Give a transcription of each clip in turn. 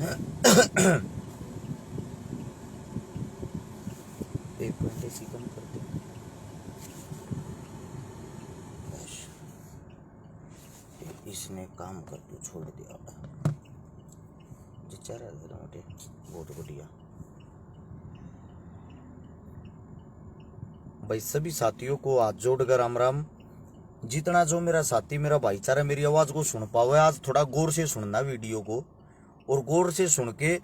एक पॉइंट ऐसी कम कर दे। इसने काम कर दो छोड़ दिया बेचारा मोटे। बहुत बढ़िया भाई। सभी साथियों को हाथ जोड़कर राम राम। जितना जो मेरा साथी मेरा भाईचारा मेरी आवाज को सुन पाओ, आज थोड़ा गौर से सुनना वीडियो को, और गौर से सुन के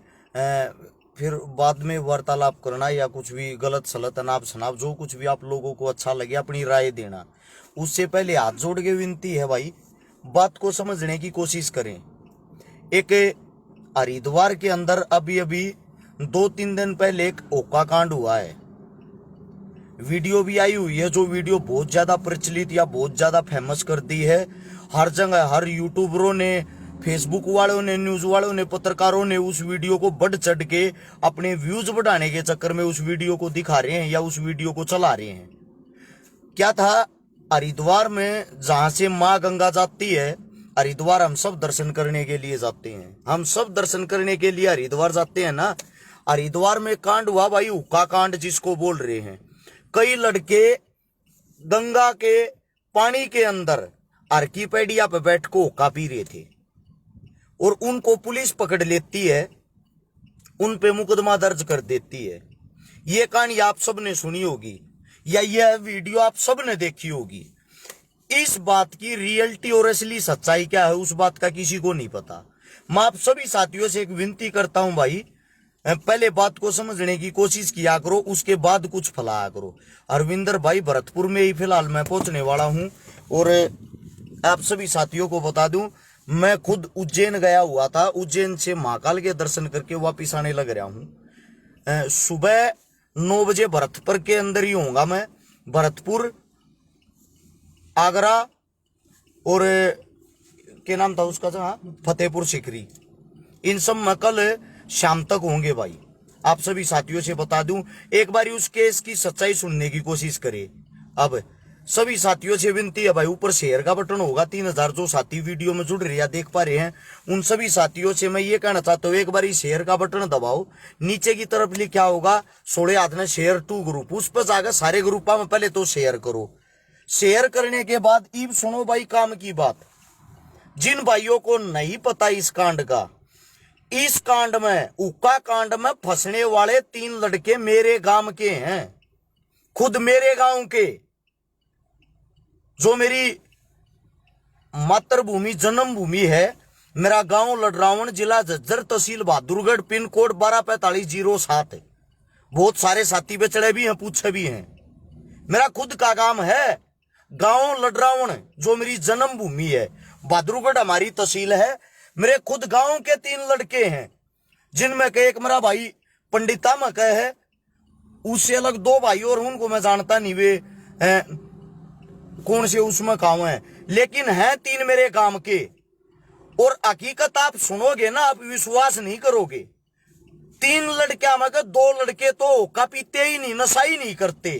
फिर बाद में वार्तालाप करना, या कुछ भी गलत सलत अनाप शनाप जो कुछ भी आप लोगों को अच्छा लगे अपनी राय देना। उससे पहले हाथ जोड़ के विनती है भाई, बात को समझने की कोशिश करें। एक हरिद्वार के अंदर अभी अभी 2-3 दिन पहले एक ओका कांड हुआ है, वीडियो भी आई हुई है, जो वीडियो बहुत ज्यादा प्रचलित या बहुत ज्यादा फेमस कर दी है। हर जगह हर यूट्यूबरों ने, फेसबुक वालों ने, न्यूज वालों ने, पत्रकारों ने उस वीडियो को बढ़ चढ़ के अपने व्यूज बढ़ाने के चक्कर में उस वीडियो को दिखा रहे हैं या उस वीडियो को चला रहे हैं। क्या था, हरिद्वार में जहां से मां गंगा जाती है, हरिद्वार हम सब दर्शन करने के लिए जाते हैं, हम सब दर्शन करने के लिए हरिद्वार जाते हैं ना। हरिद्वार में कांड हुआ भाई, हुक्का कांड जिसको बोल रहे हैं। कई लड़के गंगा के पानी के अंदर आर्किपेडिया पे बैठ को हुक्का पी रहे थे, और उनको पुलिस पकड़ लेती है, उन पे मुकदमा दर्ज कर देती है। ये कहानी आप सबने सुनी होगी, या यह वीडियो आप सबने देखी होगी। इस बात की रियलिटी और असली सच्चाई क्या है उस बात का किसी को नहीं पता। मैं आप सभी साथियों से एक विनती करता हूं भाई, पहले बात को समझने की कोशिश किया करो, उसके बाद कुछ फैलाया करो। अरविंदर भाई भरतपुर में ही फिलहाल मैं पहुंचने वाला हूं, और आप सभी साथियों को बता दूं, मैं खुद उज्जैन गया हुआ था, उज्जैन से महाकाल के दर्शन करके वापिस आने लग रहा हूं। सुबह 9 बजे भरतपुर के अंदर ही होऊंगा मैं। भरतपुर, आगरा और क्या नाम था उसका, फतेहपुर सीकरी, इन सब में कल शाम तक होंगे भाई। आप सभी साथियों से बता दूं, एक बारी उस केस की सच्चाई सुनने की कोशिश करें। अब सभी साथियों से विनती है भाई, ऊपर शेयर का बटन होगा, 3000 जो साथी वीडियो में जुड़ रहे हैं देख पा रहे हैं, उन सभी साथियों से मैं ये कहना चाहता हूँ, एक बारी शेयर का बटन दबाओ। नीचे की तरफ लिखा होगा 16 हाथ में शेयर टू ग्रुप, उस पर जाकर सारे ग्रुपा में पहले तो शेयर करो। शेयर करने के बाद ईब सुनो भाई काम की बात। जिन भाइयों को नहीं पता इस कांड का, इस कांड में, हुक्का कांड में फंसने वाले 3 लड़के मेरे गांव के हैं, खुद मेरे गांव के, जो मेरी मातृभूमि जन्मभूमि है। मेरा गांव लडरावण, जिला झज्जर, तहसील बहादुरगढ़, पिन कोड 124507। बहुत सारे साथी बेचड़े भी हैं, पूछे भी हैं। मेरा खुद का गांव है, गांव लडरावण, जो मेरी जन्मभूमि है। बहादुरगढ़ हमारी तहसील है। मेरे खुद गांव के 3 लड़के हैं, जिनमें के एक मेरा भाई पंडिता में कह है, उससे अलग 2 भाई और उनको मैं जानता नहीं वे कौन से उसमें गांव है, लेकिन हैं 3 मेरे गांव के। और हकीकत आप सुनोगे ना, आप विश्वास नहीं करोगे। 3 लड़कियां में 2 लड़के तो हुक्का पीते ही नहीं, नशा ही नहीं करते।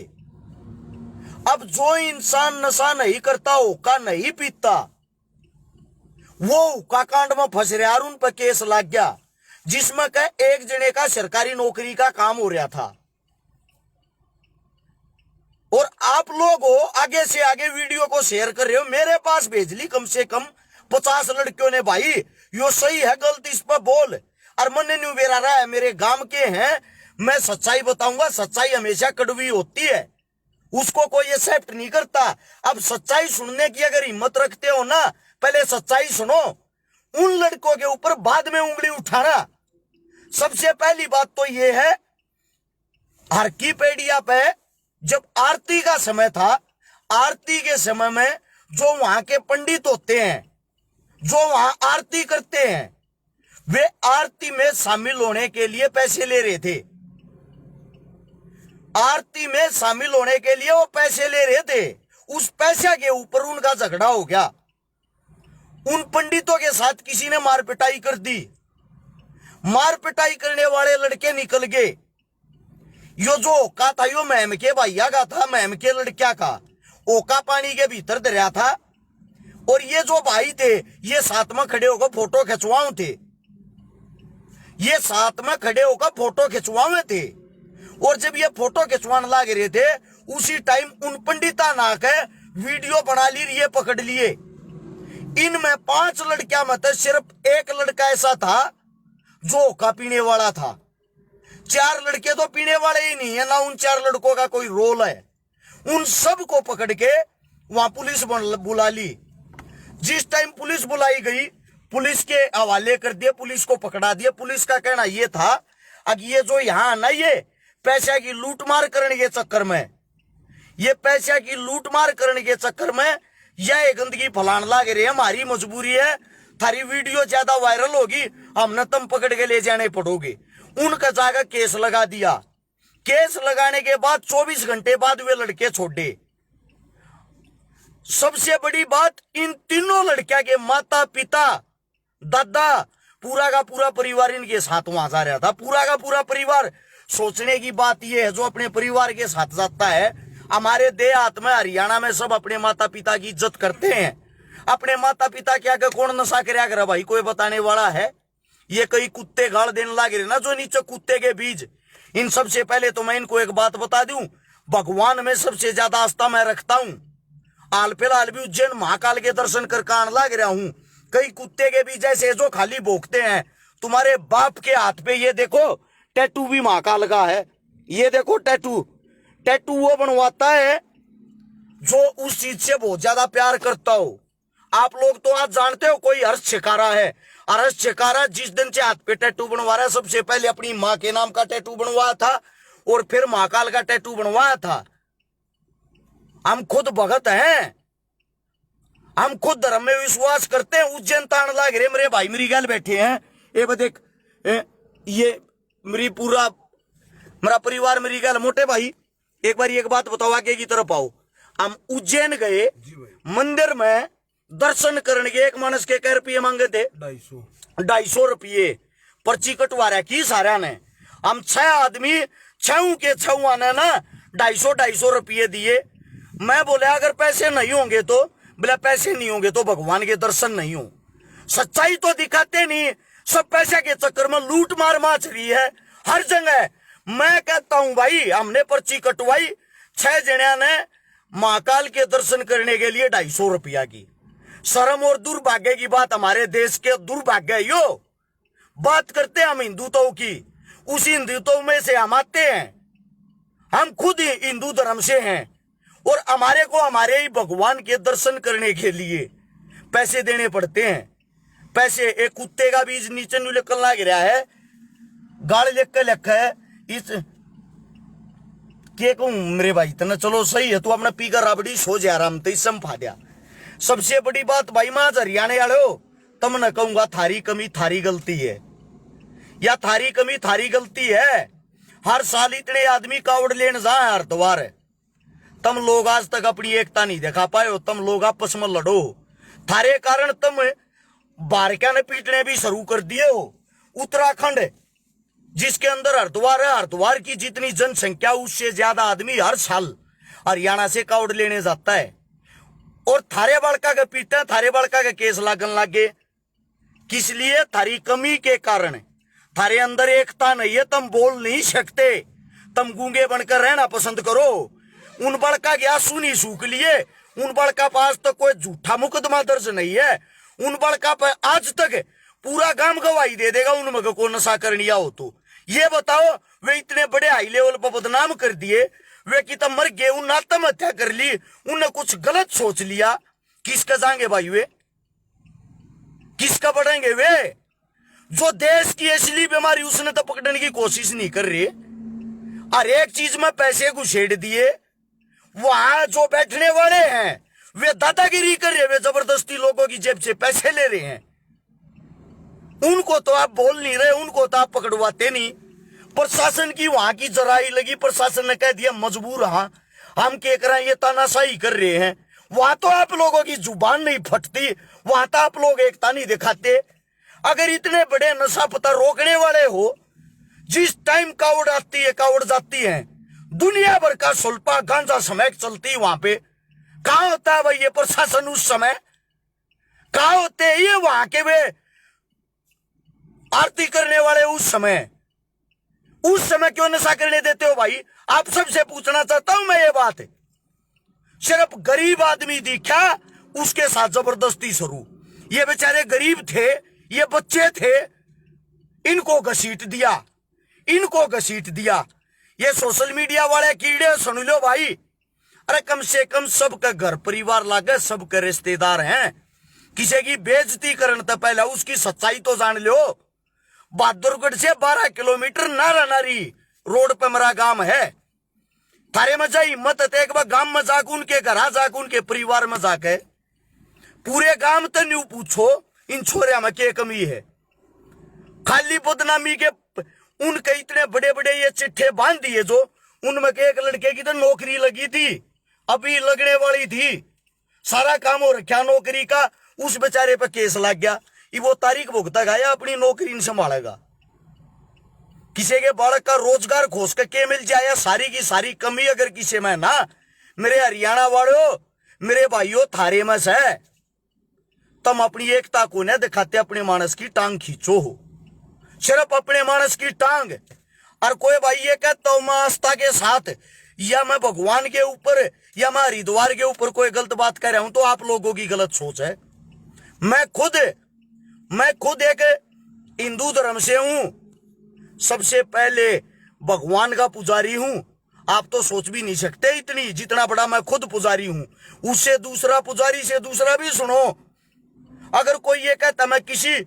अब जो इंसान नशा नहीं करता, हुक्का नहीं पीता, वो हुक्का कांड में फंस रहा और उन पर केस लग गया, जिसमें का एक जने का सरकारी नौकरी का काम हो रहा था। और आप लोग हो आगे से आगे वीडियो को शेयर कर रहे हो, मेरे पास भेज ली कम से कम 50 लड़कियों ने, भाई यो सही है गलत इस पर बोल। और मन न्यू बेरा रहा है, मेरे गांव के हैं, मैं सच्चाई बताऊंगा। सच्चाई हमेशा कड़वी होती है, उसको कोई एक्सेप्ट नहीं करता। अब सच्चाई सुनने की अगर हिम्मत रखते हो ना, पहले सच्चाई सुनो, उन लड़कों के ऊपर बाद में उंगली उठाना। सबसे पहली बात तो यह है, आर्किपेडिया पे जब आरती का समय था, आरती के समय में जो वहां के पंडित होते हैं, जो वहां आरती करते हैं, वे आरती में शामिल होने के लिए पैसे ले रहे थे। आरती में शामिल होने के लिए वो पैसे ले रहे थे। उस पैसे के ऊपर उनका झगड़ा हो गया, उन पंडितों के साथ किसी ने मार पिटाई कर दी। मार पिटाई करने वाले लड़के निकल गए। यो जो ओका था, यो महम के भैया का था, महम के लड़किया का। ओका पानी के भीतर दरिया था, और ये जो भाई थे, ये साथ में खड़े होकर फोटो खिंचवाऊ थे। ये साथ में खड़े होकर फोटो खिंचवावे थे। और जब ये फोटो खिंचवाने लग रहे थे उसी टाइम उन पंडिता ना के वीडियो बना ली, ये पकड़ लिए। इनमें 5 लड़कियां में तो सिर्फ एक लड़का ऐसा था जो होका पीने वाला था। 4 लड़के तो पीने वाले ही नहीं है, ना उन 4 लड़कों का कोई रोल है। उन सब को पकड़ के वहां पुलिस बुला ली। जिस टाइम पुलिस बुलाई गई, पुलिस के हवाले कर दिए, पुलिस को पकड़ा दिया। पुलिस का कहना यह था अब ये जो यहां ना ये पैसे की लूटमार करने के चक्कर में, ये पैसे की लूटमार करने के चक्कर में यह गंदगी फैलाने लग रही है। हमारी मजबूरी है, थारी वीडियो ज्यादा वायरल होगी, हमने तुम पकड़ के ले जाने पड़ोगे। उनका जाकर केस लगा दिया। केस लगाने के बाद 24 घंटे बाद वे लड़के छोड़े। सबसे बड़ी बात, इन तीनों लड़कियों के माता पिता दादा पूरा का पूरा परिवार इनके साथ वहां जा रहा था। पूरा का पूरा परिवार। सोचने की बात यह है, जो अपने परिवार के साथ जाता है, हमारे देहात में हरियाणा में सब अपने माता पिता की इज्जत करते हैं। अपने माता पिता क्या कर कौन नशा कराया करे भाई, कोई बताने वाला है? ये कई कुत्ते गाड़ देने लगे ना जो नीचे कुत्ते के बीज। इन सबसे पहले तो मैं इनको एक बात बता दूं, भगवान में सबसे ज्यादा आस्था मैं रखता हूं। हाल फिलहाल भी उज्जैन महाकाल के दर्शन करके आने लग रहा हूं। कई कुत्ते के बीज ऐसे जो खाली भोंकते हैं। तुम्हारे बाप के हाथ पे ये देखो टैटू भी महाकाल का है। ये देखो टैटू, टैटू वो बनवाता है जो उस चीज से बहुत ज्यादा प्यार करता हो। आप लोग तो आज जानते हो कोई हर्ष छिकारा है। हर्ष छिकारा जिस दिन से हाथ पे टैटू बनवा रहा है, सबसे पहले अपनी माँ के नाम का टैटू बनवाया था और फिर महाकाल का टैटू बनवाया था। हम खुद भगत हैं, हम खुद धर्म में विश्वास करते हैं। उज्जैन तान लाग रहे मेरे भाई मेरी गल बैठे हैं। ये देख, ये मेरी पूरा मेरा परिवार मेरी गल। मोटे भाई एक बार एक बात बताओ, आगे की तरफ आओ। हम उज्जैन गए, मंदिर में दर्शन करने के एक मानस के 1 रुपये मांगे थे, 250 रुपये पर्ची कटवा रहा की सारा ने। हम 6 आदमी 6 के 6 आने ना 250 रुपये दिए। मैं बोले अगर पैसे नहीं होंगे तो, बोले पैसे नहीं होंगे तो भगवान के दर्शन नहीं हो। सच्चाई तो दिखाते नहीं, सब पैसे के चक्कर में लूट मार माच रही है हर जगह। मैं कहता हूं भाई, हमने पर्ची कटवाई 6 जणिया ने महाकाल के दर्शन करने के लिए 250 रुपया की। शर्म और दुर्भाग्य की बात, हमारे देश के दुर्भाग्य यो। बात करते हैं हम हिंदुत्व की, उसी हिंदुत्व में से हम आते हैं। हम खुद ही हिंदू धर्म से हैं और हमारे को हमारे ही भगवान के दर्शन करने के लिए पैसे देने पड़ते हैं। पैसे एक कुत्ते का बीज नीचे नु लिखल लग रहा है, गाड़ लिख के लिखा है इस के कहूं मेरे भाई तना। चलो सही है, तू अपना पीकर राबड़ी सो जा आराम तो इसम फाद्या। सबसे बड़ी बात भाई मां हरियाणा वाले हो, तम न कहूंगा थारी कमी थारी गलती है, या थारी कमी थारी गलती है। हर साल इतने आदमी कावड़ लेने जा हरिद्वार, तुम लोग आज तक अपनी एकता नहीं दिखा पाए हो। तुम लोग आपस में लड़ो, थारे कारण तुम बारक्या ने पीटने भी शुरू कर दिए हो। उत्तराखंड जिसके अंदर हरिद्वार है, हरिद्वार की जितनी जनसंख्या उससे ज्यादा आदमी हर साल हरियाणा से कावड़ लेने जाता है। और थारे बड़का के पीटे, थारे बड़का के केस लागन लागे। किस लिए? थारी कमी के कारण। थारे अंदर एकता नहीं है, तुम बोल नहीं सकते, तुम गूंगे बनकर रहना पसंद करो। उन बड़का के आंसू नहीं सूख लिए, उन बड़का पास तो कोई झूठा मुकदमा दर्ज नहीं है। उन बड़का पर आज तक पूरा गांव गवाही दे देगा उनमें को नशा करनिया हो तो। ये बताओ, वे इतने बड़े हाई लेवल पर बदनाम कर दिए, वे कि तब मर गए, उन आत्महत्या कर ली, उनने कुछ गलत सोच लिया। किसका जाएंगे भाई वे? किसका बढ़ेंगे वे? जो देश की असली बीमारी उसने तो पकड़ने की कोशिश नहीं कर रही। हर एक चीज में पैसे घुसेड़ दिए। वहां जो बैठने वाले हैं वे दादागिरी कर रहे, वे जबरदस्ती लोगों की जेब से पैसे ले रहे हैं। उनको तो आप बोल नहीं रहे, उनको तो आप पकड़वाते नहीं। प्रशासन की वहां की जराई लगी, प्रशासन ने कह दिया मजबूर, हाँ हम क्या करें, ये तानाशाही कर रहे हैं। वहां तो आप लोगों की जुबान नहीं फटती, वहां तो आप लोग एकता नहीं दिखाते। अगर इतने बड़े नशा पता रोकने वाले हो, जिस टाइम कावड़ आती है कावड़ जाती है, दुनिया भर का सुल्पा गांजा समेत चलती है, वहां पे कहां होता है भाई ये प्रशासन? उस समय कहां होते हैं ये? वहां के वे आरती करने वाले उस समय क्यों नशा करने देते हो भाई? आप सबसे पूछना चाहता हूं मैं ये बात। सिर्फ गरीब आदमी दिखा उसके साथ जबरदस्ती शुरू। ये बेचारे गरीब थे, ये बच्चे थे, इनको घसीट दिया। ये सोशल मीडिया वाले कीड़े सुन लो भाई। अरे कम से कम सबका घर परिवार लागे, सबके रिश्तेदार हैं। किसी की बेइज्जती करने तो पहले उसकी सच्चाई तो जान लो। बहादुरगढ़ से 12 किलोमीटर नारा नारी रोड पे मेरा गांव है। थारे में जा हिम्मत है एक बार गांव में जाकर उनके घर जाकर उनके परिवार में जाके पूरे गांव तो न्यू पूछो इन छोरिया में क्या कमी है। खाली बदनामी के उनके इतने बड़े बड़े ये चिट्ठे बांध दिए जो उनमें के एक लड़के की तो नौकरी लगी थी, अभी लगने वाली थी, सारा काम हो रखा नौकरी का, उस बेचारे पे केस लग गया। ये वो तारीख भुगता गया, अपनी नौकरी नहीं संभालेगा। किसी के बालक का रोजगार खोज के के मिल जाए, सारी की सारी कमी अगर किसी में ना, मेरे हरियाणा वालों, मेरे भाइयों, थारे में से तुम अपनी एकता को न दिखाते, अपने मानस की टांग खींचो हो, सिर्फ अपने मानस की टांग। और कोई भाई ये कहता हूं मैं आस्था के साथ या मैं भगवान के ऊपर या मैं हरिद्वार के ऊपर कोई गलत बात कर रहा हूं तो आप लोगों की गलत सोच है। मैं खुद एक हिंदू धर्म से हूं, सबसे पहले भगवान का पुजारी हूं। आप तो सोच भी नहीं सकते इतनी जितना बड़ा मैं खुद पुजारी हूं। उससे दूसरा पुजारी से दूसरा भी सुनो। अगर कोई ये कहता मैं किसी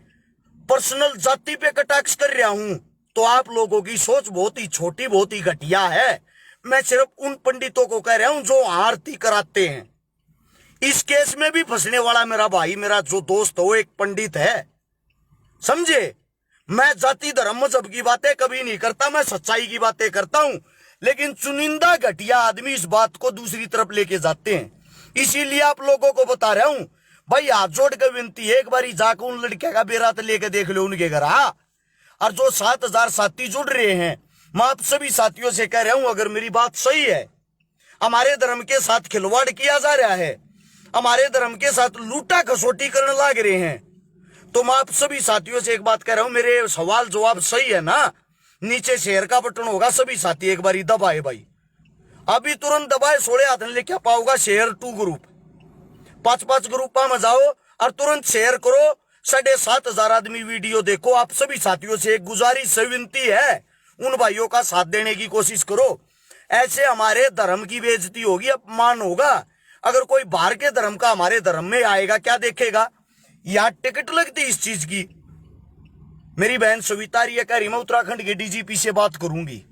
पर्सनल जाति पे कटाक्ष कर रहा हूं तो आप लोगों की सोच बहुत ही छोटी, बहुत ही घटिया है। मैं सिर्फ उन पंडितों को कह रहा हूं जो आरती कराते हैं। इस केस में भी फंसने वाला मेरा भाई, मेरा जो दोस्त हो, एक पंडित है, समझे। मैं जाति धर्म मजहब की बातें कभी नहीं करता, मैं सच्चाई की बातें करता हूं। लेकिन चुनिंदा घटिया आदमी इस बात को दूसरी तरफ लेके जाते हैं। इसीलिए आप लोगों को बता रहा हूं भाई, हाथ जोड़ के विनती है, एक बार जाकर उन लड़के का बेरात लेके देख लो उनके घर। और जो 7,000 साथी जुड़ रहे हैं, मैं आप सभी साथियों से कह रहा हूं, अगर मेरी बात सही है, हमारे धर्म के साथ खिलवाड़ किया जा रहा है, हमारे धर्म के साथ लूटा खसोटी करने लग रहे हैं, तो मैं आप सभी साथियों से एक बात कह रहा हूं, मेरे सवाल जवाब सही है ना? नीचे शेयर का बटन होगा, सभी साथी एक बार दबाए भाई, अभी तुरंत दबाए। 16 हाथ ने क्या पाओगा, शेयर 2 ग्रुप, 5-5 ग्रुपा में जाओ और तुरंत शेयर करो। 7,500 आदमी वीडियो देखो। आप सभी साथियों से एक गुजारिश से विनती है, उन भाइयों का साथ देने की कोशिश करो। ऐसे हमारे धर्म की बेइज्जती होगी, अपमान होगा। अगर कोई बाहर के धर्म का हमारे धर्म में आएगा, क्या देखेगा? यहाँ टिकट लगती इस चीज की। मेरी बहन सविता ये कह रही मैं उत्तराखंड के डीजीपी से बात करूंगी।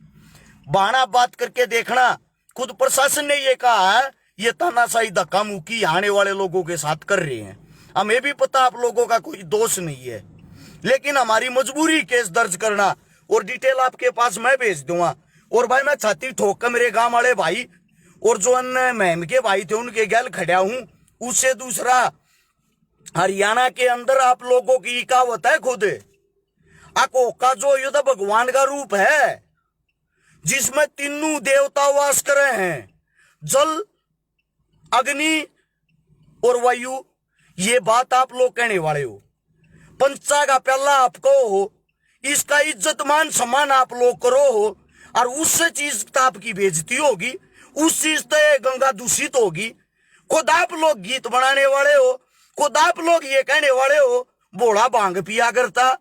बहाना बात करके देखना, खुद प्रशासन ने ये कहा है, ये तानाशाही धक्का मुक्की आने वाले लोगों के साथ कर रहे हैं। हमें भी पता आप लोगों का कोई दोष नहीं है, लेकिन हमारी मजबूरी केस दर्ज करना, और डिटेल आपके पास मैं भेज दूंगा। और भाई मैं छाती ठोक कर मेरे गांव वाले भाई और जो अन्य महम के भाई थे उनके गैल खड़ा हूं। उससे दूसरा, हरियाणा के अंदर आप लोगों की कहावत है खुद, अकोका जो युद्ध भगवान का रूप है, जिसमें तीनों देवता वास करे हैं, जल, अग्नि और वायु। ये बात आप लोग कहने वाले हो, पंचा का प्याला आपको हो, इसका इज्जत मान सम्मान आप लोग करो हो, और उससे चीज आपकी बेइज्जती होगी, उस चीज से गंगा दूषित होगी। खुद आप लोग गीत बनाने वाले हो, खुद आप लोग ये कहने वाले हो बोला भांग पिया करता।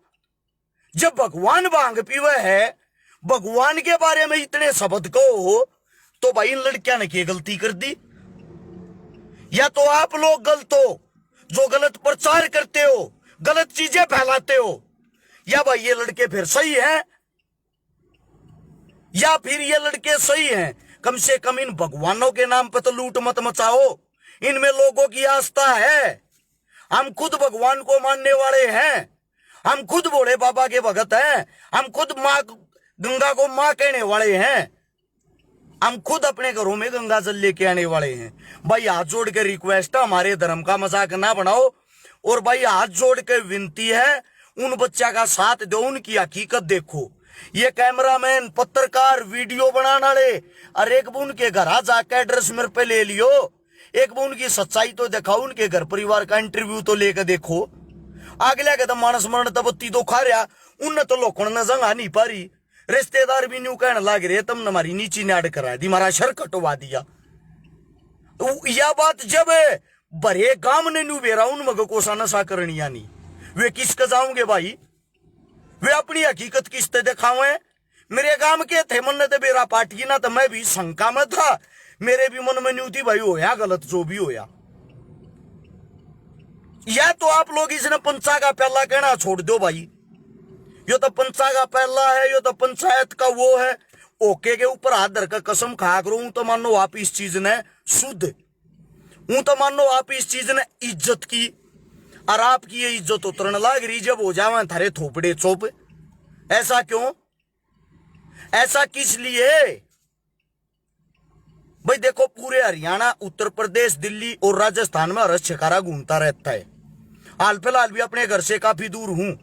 जब भगवान भांग पीवे है, भगवान के बारे में इतने शब्द को हो, तो भाई इन लड़कियां ने क्या गलती कर दी? या तो आप लोग गलत हो जो गलत प्रचार करते हो, गलत चीजें फैलाते हो, या भाई ये लड़के फिर सही हैं, या फिर ये लड़के सही हैं। कम से कम इन भगवानों के नाम पर तो लूट मत मचाओ। इनमें लोगों की आस्था है। हम खुद भगवान को मानने वाले हैं, हम खुद भोले बाबा के भगत हैं, हम खुद माँ गंगा को माँ कहने वाले हैं, हम खुद अपने घरों में गंगा जल लेके आने वाले हैं। भाई हाथ जोड़ के रिक्वेस्ट है, हमारे धर्म का मजाक ना बनाओ। और भाई हाथ जोड़ के विनती है, उन बच्चा का साथ दो, उनकी हकीकत देखो। ये कैमरामैन, पत्रकार, वीडियो बनाने वाले, और एक भी उनके घर जाकर एड्रेस मेरे पे ले लियो, एक भी उनकी सच्चाई तो दिखाओ, उनके घर परिवार का इंटरव्यू तो लेकर देखो। अगले के तो मानस मरण तब बत्ती तो खा रहा, उन तो लोगों ने जंगा नहीं पा रही, रिश्तेदार भी न्यू कहने लग रहे तुमने हमारी नीची नाड़ करा दी, हमारा शर कटवा दिया। यह बात जब बड़े गांव ने न्यू बेरा उन मग कोसा नशा करनी यानी वे किसके जाऊंगे भाई, वे अपनी हकीकत किसते दिखावे। मेरे गांव के थे मन ने तो बेरा पार्टी ना, तो मैं भी शंका में था, मेरे भी मन में न्यू थी भाई होया गलत जो भी होया। या तो आप लोग इसने पंचा का पहला कहना छोड़ दो भाई, यो तो पंचा का पहला है, यो तो पंचायत का वो है। ओके के ऊपर हाथ धर कर कसम खा करूं तो मानो आप इस चीज ने शुद्ध हूं, तो मानो आप इस चीज ने इज्जत की, और आपकी ये इज्जत उतरने लग रही जब हो जावे थारे थोपड़े चोप। ऐसा क्यों, ऐसा किस लिए भाई? देखो पूरे हरियाणा, उत्तर प्रदेश, दिल्ली और राजस्थान में हरस शिकारा घूमता रहता है। हाल फिलहाल भी अपने घर से काफी दूर हूं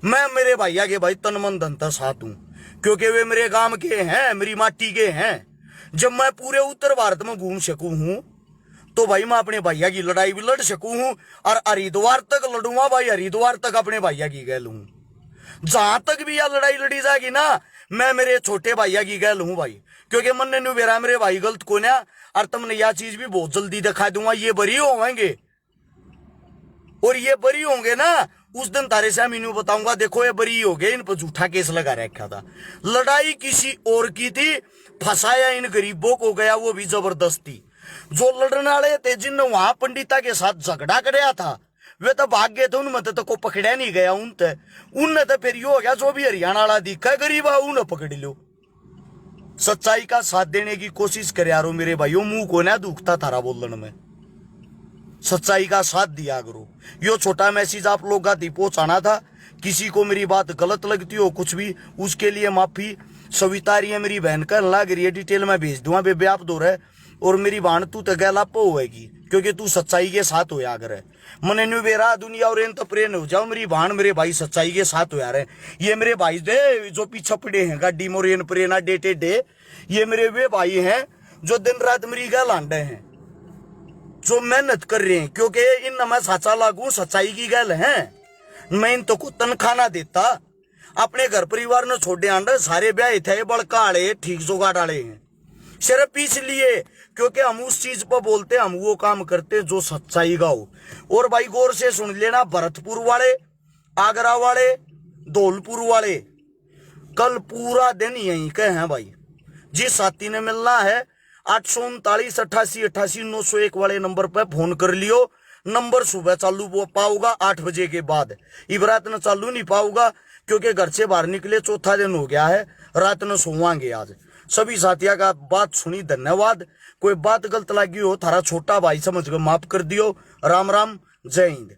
मैं, मेरे भैया के भाई तन मन धन साथ हूं, क्योंकि वे मेरे गांव के हैं, मेरी माटी के हैं। जब मैं पूरे उत्तर भारत में घूम सकूं हूं तो भाई मैं अपने भैया की लड़ाई भी लड़ सकूं हूं, और हरिद्वार तक लड़ूंगा भाई, हरिद्वार तक अपने भैया की गैल हूं। जहां तक भी यह लड़ाई लड़ी जाएगी ना, मैं मेरे छोटे भैया की गैल हूं भाई, क्योंकि मन ने न्यू बेरा मेरे भाई गलत को ना, और तुमने यह चीज भी बहुत जल्दी दिखा दूंगा, ये बरी होंगे, और ये बरी होंगे ना उस दिन तारे से मीनू बताऊंगा, देखो ये बरी हो गए, इन पर झूठा केस लगा रखा था। लड़ाई किसी और की थी, फंसाया इन गरीबों को गया वो भी जबरदस्ती। जो लड़ने वाले थे जिनने वहां पंडिता के साथ झगड़ा कराया था वे तो भाग गए थे, उनमें तो को पकड़ा नहीं गया, उनने तो फिर यो हो गया जो भी हरियाणा वाला दिखा गरीब है उन्हें पकड़ लो। सच्चाई का साथ देने की कोशिश करे यारो मेरे भाइयों, मुंह को ना दुखता थारा बोलने में, सच्चाई का साथ दिया करो। यो छोटा मैसेज आप लोग का पहुंचाना था, किसी को मेरी बात गलत लगती हो कुछ भी उसके लिए माफी। सविता रही है मेरी बहन का लग रही है, डिटेल में भेज दूंगा बेबे आप दो रहे, और मेरी बहन तू तो गैला होएगी क्योंकि तू सच्चाई के साथ होया करे। मने न्यू बेरा दुनिया और इन तो प्रेम हो जाओ, मेरी बहन मेरे भाई सच्चाई के साथ होया रहे। ये मेरे भाई दे जो पीछे पड़े हैं गाड़ी मोरेन प्रेरणा डेटे डे, ये मेरे वे भाई हैं जो दिन रात मेरी गैल आंडे हैं, जो मेहनत कर रहे हैं, क्योंकि इन मैं साचा लागू सच्चाई की गैल है। मैं इन तो को तनखा ना देता, अपने घर परिवार ने छोड़े आंडे सारे ब्याह थे बड़का आड़े ठीक जोगाड़ आड़े हैं, सिर्फ इसलिए क्योंकि हम उस चीज पर बोलते, हम वो काम करते जो सच्चाई का हो। और भाई गौर से सुन लेना, भरतपुर वाले, आगरा वाले, धौलपुर वाले, कल पूरा दिन यहीं के हैं भाई। जिस साथी ने मिलना है 839 88 88 901 वाले नंबर पर फोन कर लियो। नंबर सुबह चालू पाऊंगा 8 बजे के बाद, इबरात न चालू नहीं पाऊंगा क्योंकि घर से बाहर निकले चौथा दिन हो गया है, रात न सोवांगे आज। सभी साथियों का बात सुनी, धन्यवाद। कोई बात गलत लगी हो थारा छोटा भाई समझ कर माफ कर दियो। राम राम, जय हिंद।